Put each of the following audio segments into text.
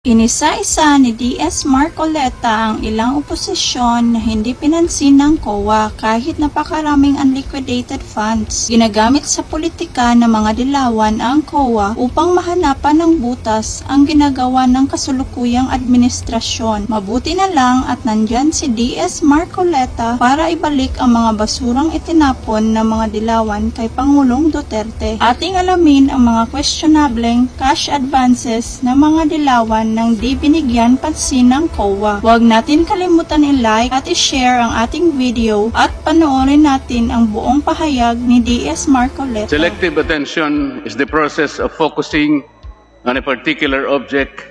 Inisa-isa ni DS Marcoleta ang ilang oposisyon na hindi pinansin ng COA kahit napakaraming unliquidated funds. Ginagamit sa politika ng mga dilawan ang COA upang mahanapan ng butas ang ginagawa ng kasulukuyang administrasyon. Mabuti na lang at nandyan si DS Marcoleta para ibalik ang mga basurang itinapon ng mga dilawan kay Pangulong Duterte. Ating alamin ang mga questionableng cash advances ng mga dilawan nang di binigyan pansin ng COA. Huwag natin kalimutan i-like at i-share ang ating video at panoorin natin ang buong pahayag ni DS Marcoleta. Selective attention is the process of focusing on a particular object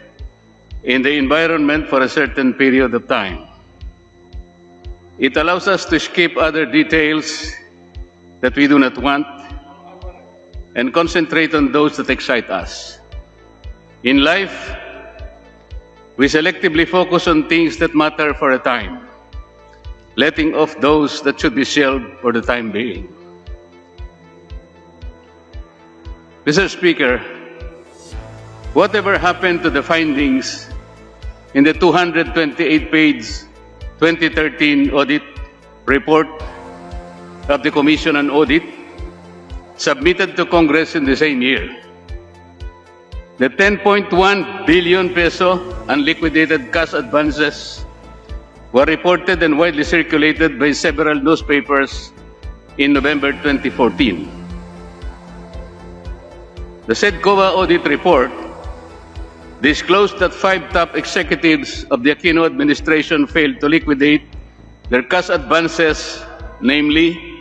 in the environment for a certain period of time. It allows us to skip other details that we do not want and concentrate on those that excite us. In life, we selectively focus on things that matter for a time, letting off those that should be shelved for the time being. Mr. Speaker, whatever happened to the findings in the 228-page 2013 audit report of the Commission on Audit submitted to Congress in the same year? The 10.1 billion peso unliquidated cash advances were reported and widely circulated by several newspapers in November 2014. The said COA audit report disclosed that 5 top executives of the Aquino administration failed to liquidate their cash advances, namely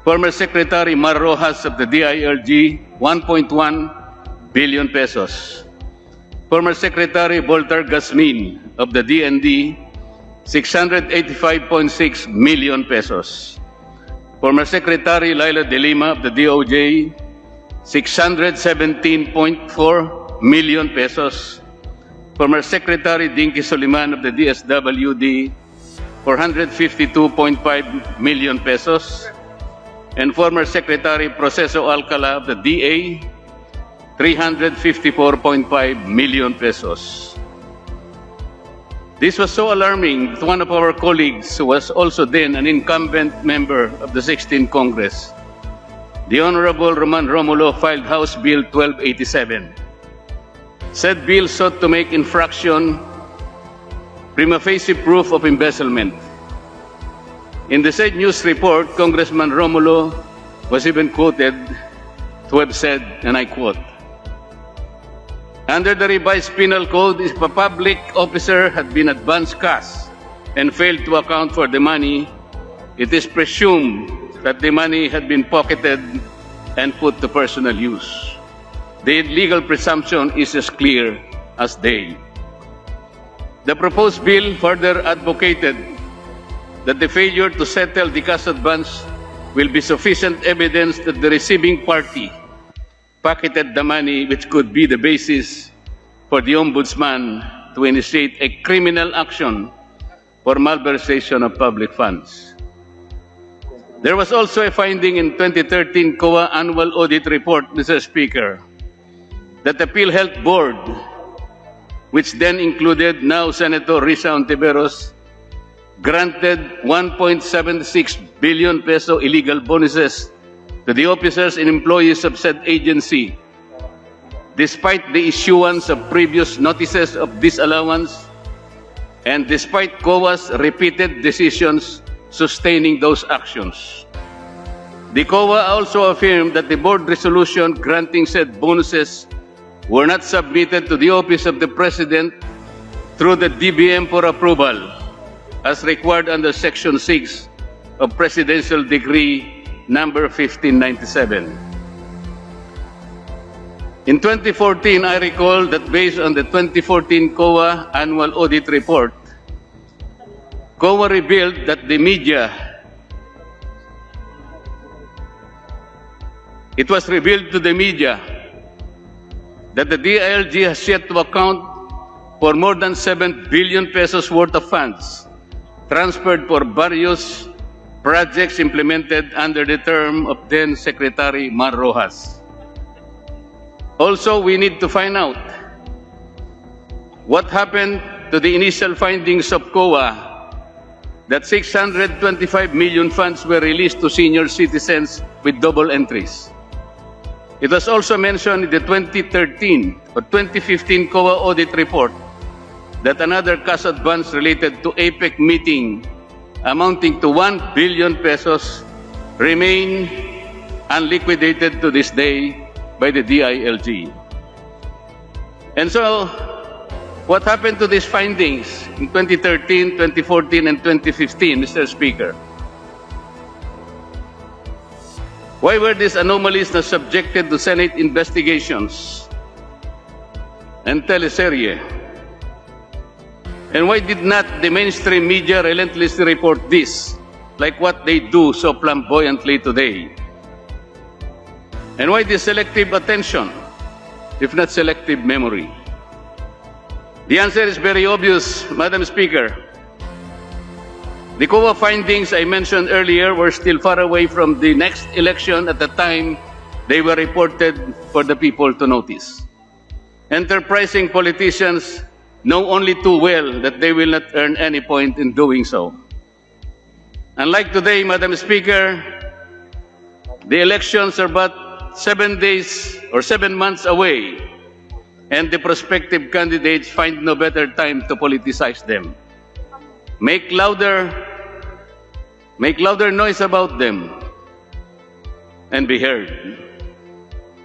former Secretary Mar Rojas of the DILG, 1.1 billion pesos. Former Secretary Voltar Gasmin of the DND, 685.6 million pesos. Former Secretary Laila De Lima of the DOJ, 617.4 million pesos. Former Secretary Dinky Soliman of the DSWD, 452.5 million pesos. And former Secretary Proceso Alcala of the DA, 354.5 million pesos. This was so alarming that one of our colleagues, who was also then an incumbent member of the 16th Congress, the Honorable Roman Romulo, filed House Bill 1287. Said bill sought to make infraction prima facie proof of embezzlement. In the said news report, Congressman Romulo was even quoted to have said, and I quote, "Under the revised penal code, if a public officer had been advanced cash and failed to account for the money, it is presumed that the money had been pocketed and put to personal use. The legal presumption is as clear as day." The proposed bill further advocated that the failure to settle the cash advance will be sufficient evidence that the receiving party pocketed the money, which could be the basis for the Ombudsman to initiate a criminal action for malversation of public funds. There was also a finding in 2013 COA Annual Audit Report, Mr. Speaker, that the PhilHealth Board, which then included now Senator Risa Ontiveros, granted 1.76 billion peso illegal bonuses to the officers and employees of said agency, despite the issuance of previous notices of disallowance and despite COA's repeated decisions sustaining those actions. The COA also affirmed that the board resolution granting said bonuses were not submitted to the Office of the President through the DBM for approval, as required under Section 6 of Presidential Decree number 1597. In 2014, I recall that based on the 2014 COA Annual Audit Report, COA revealed that it was revealed to the media that the DILG has yet to account for more than 7 billion pesos worth of funds transferred for various projects implemented under the term of then Secretary Mar Rojas. Also, we need to find out What happened to the initial findings of COA that 625 million funds were released to senior citizens with double entries? It was also mentioned in the 2013 or 2015 COA audit report that another cash advance related to APEC meeting amounting to 1 billion pesos remain unliquidated to this day by the DILG. And so, what happened to these findings in 2013, 2014, and 2015, Mr. Speaker? Why were these anomalies not subjected to Senate investigations and teleserye? And why did not the mainstream media relentlessly report this, like what they do so flamboyantly today? And why this selective attention, if not selective memory? The answer is very obvious, Madam Speaker. The COA findings I mentioned earlier were still far away from the next election at the time they were reported for the people to notice. Enterprising politicians know only too well that they will not earn any point in doing so. Unlike today, Madam Speaker, the elections are but 7 days or 7 months away, and the prospective candidates find no better time to politicize them. Make louder noise about them, and be heard.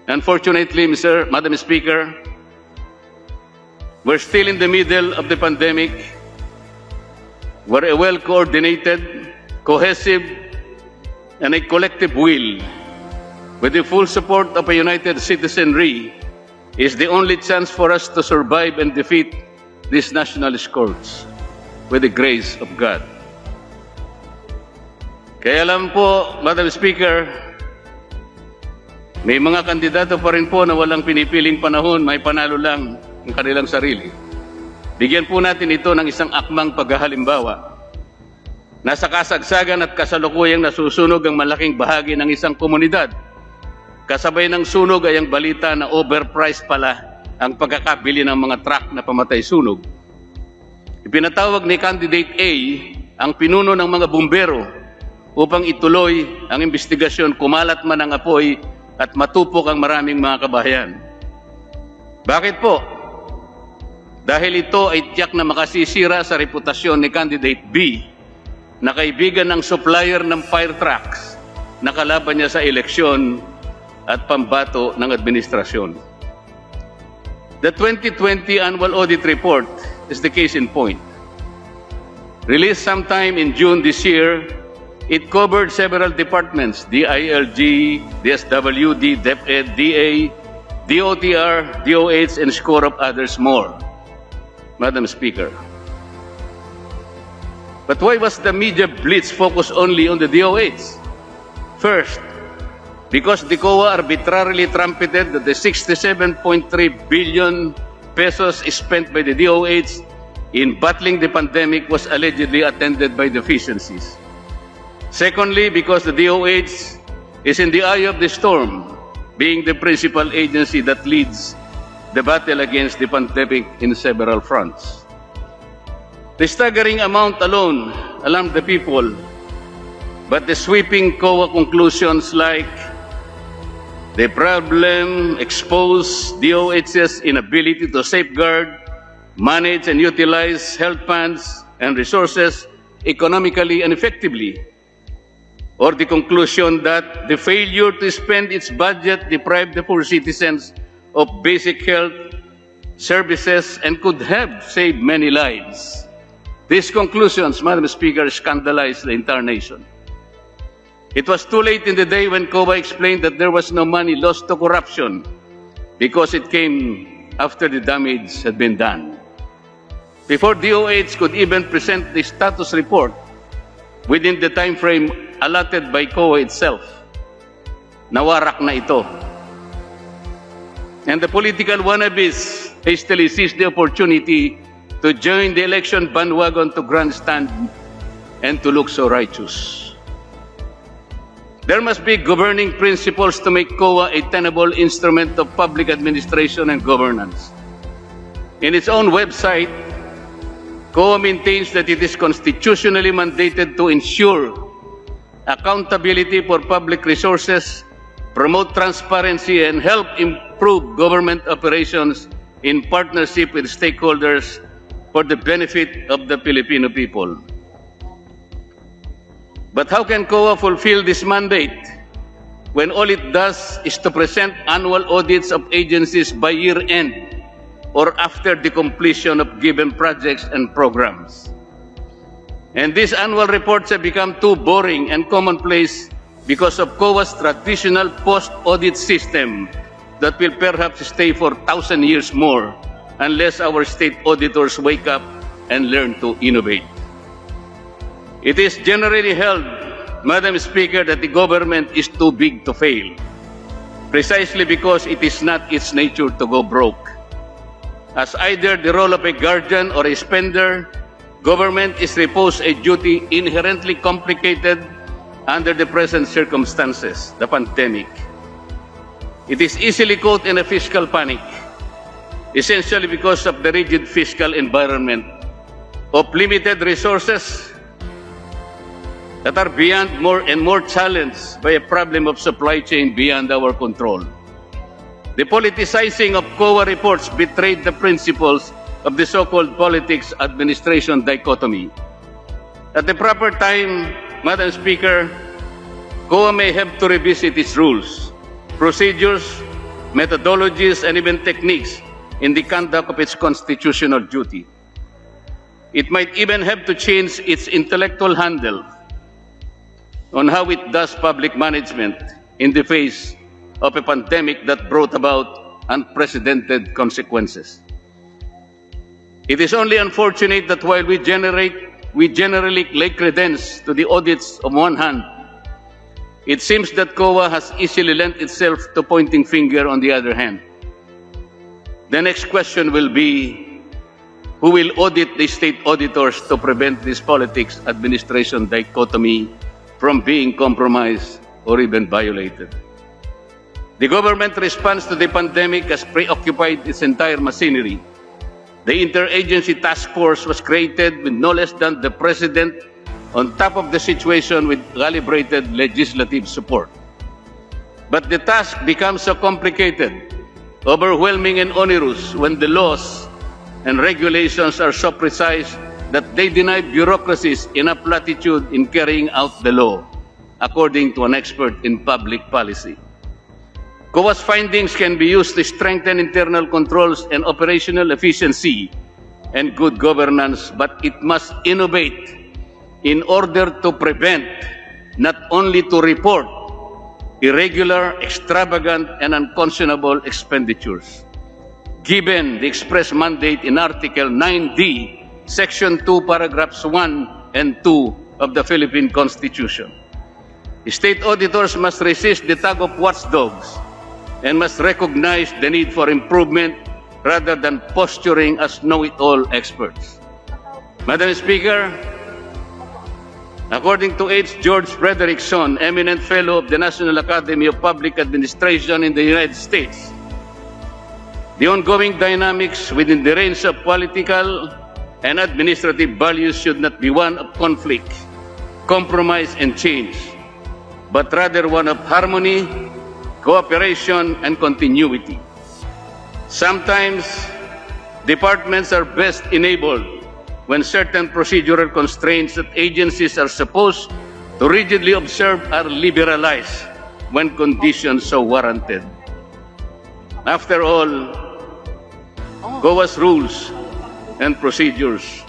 Unfortunately, Madam Speaker, we're still in the middle of the pandemic, where a well-coordinated, cohesive, and a collective will, with the full support of a united citizenry, is the only chance for us to survive and defeat these national scourge with the grace of God. Kaya alam po, Madam Speaker, may mga kandidato pa rin po na walang pinipiling panahon, may panalo lang ang kanilang sarili. Bigyan po natin ito ng isang akmang paghahalimbawa. Nasa kasagsagan at kasalukuyang nasusunog ang malaking bahagi ng isang komunidad. Kasabay ng sunog ay ang balita na overpriced pala ang pagkakabili ng mga truck na pamatay sunog. Ipinatawag ni Candidate A ang pinuno ng mga bumbero upang ituloy ang investigasyon, kumalat man ang apoy at matupok ang maraming mga kabahayan. Bakit po? Dahil ito ay tiyak na makasisira sa reputasyon ni Candidate B na kaibigan ng supplier ng fire trucks na kalaban niya sa eleksyon at pambato ng administrasyon. The 2020 Annual Audit Report is the case in point. Released sometime in June this year, it covered several departments: DILG, DSWD, DepEd, DA, DOTR, DOH, and a score of others more. Madam Speaker. But why was the media blitz focused only on the DOH? First, because the COA arbitrarily trumpeted that the 67.3 billion pesos spent by the DOH in battling the pandemic was allegedly attended by deficiencies. Secondly, because the DOH is in the eye of the storm, being the principal agency that leads the battle against the pandemic in several fronts. The staggering amount alone alarmed the people, but the sweeping COA conclusions like the problem exposed DOH's inability to safeguard, manage, and utilize health funds and resources economically and effectively, or the conclusion that the failure to spend its budget deprived the poor citizens of basic health services and could have saved many lives. These conclusions, Madam Speaker, scandalized the entire nation. It was too late in the day when COA explained that there was no money lost to corruption because it came after the damage had been done. Before DOH could even present the status report within the time frame allotted by COA itself, nawarak na ito. And the political wannabes hastily seized the opportunity to join the election bandwagon to grandstand and to look so righteous. There must be governing principles to make COA a tenable instrument of public administration and governance. In its own website, COA maintains that it is constitutionally mandated to ensure accountability for public resources, promote transparency, and help improve government operations in partnership with stakeholders for the benefit of the Filipino people. But how can COA fulfill this mandate when all it does is to present annual audits of agencies by year-end or after the completion of given projects and programs? And these annual reports have become too boring and commonplace because of COA's traditional post-audit system that will perhaps stay for 1,000 years more unless our state auditors wake up and learn to innovate. It is generally held, Madam Speaker, that the government is too big to fail, precisely because it is not its nature to go broke. As either the role of a guardian or a spender, government is reposed a duty inherently complicated under the present circumstances, the pandemic. It is easily caught in a fiscal panic, essentially because of the rigid fiscal environment of limited resources that are beyond more and more challenged by a problem of supply chain beyond our control. The politicizing of COA reports betrayed the principles of the so-called politics administration dichotomy. At the proper time, Madam Speaker, COA may have to revisit its rules, procedures, methodologies, and even techniques in the conduct of its constitutional duty. It might even have to change its intellectual handle on how it does public management in the face of a pandemic that brought about unprecedented consequences. It is only unfortunate that while we generally lay credence to the audits on one hand, it seems that COA has easily lent itself to pointing finger on the other hand. The next question will be, who will audit the state auditors to prevent this politics administration dichotomy from being compromised or even violated? The government response to the pandemic has preoccupied its entire machinery. The interagency task force was created with no less than the President on top of the situation with calibrated legislative support. But the task becomes so complicated, overwhelming, and onerous when the laws and regulations are so precise that they deny bureaucracies enough latitude in carrying out the law, according to an expert in public policy. COA's findings can be used to strengthen internal controls and operational efficiency and good governance, but it must innovate in order to prevent, not only to report, irregular, extravagant, and unconscionable expenditures. Given the express mandate in Article 9D, Section 2, Paragraphs 1 and 2 of the Philippine Constitution, state auditors must resist the tug of watchdogs and must recognize the need for improvement rather than posturing as know-it-all experts. Madam Speaker, according to H. George Frederickson, eminent fellow of the National Academy of Public Administration in the United States, the ongoing dynamics within the range of political and administrative values should not be one of conflict, compromise, and change, but rather one of harmony, cooperation, and continuity. Sometimes, departments are best enabled when certain procedural constraints that agencies are supposed to rigidly observe are liberalized when conditions so warranted. After all, COA's rules and procedures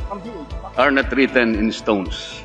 are not written in stones.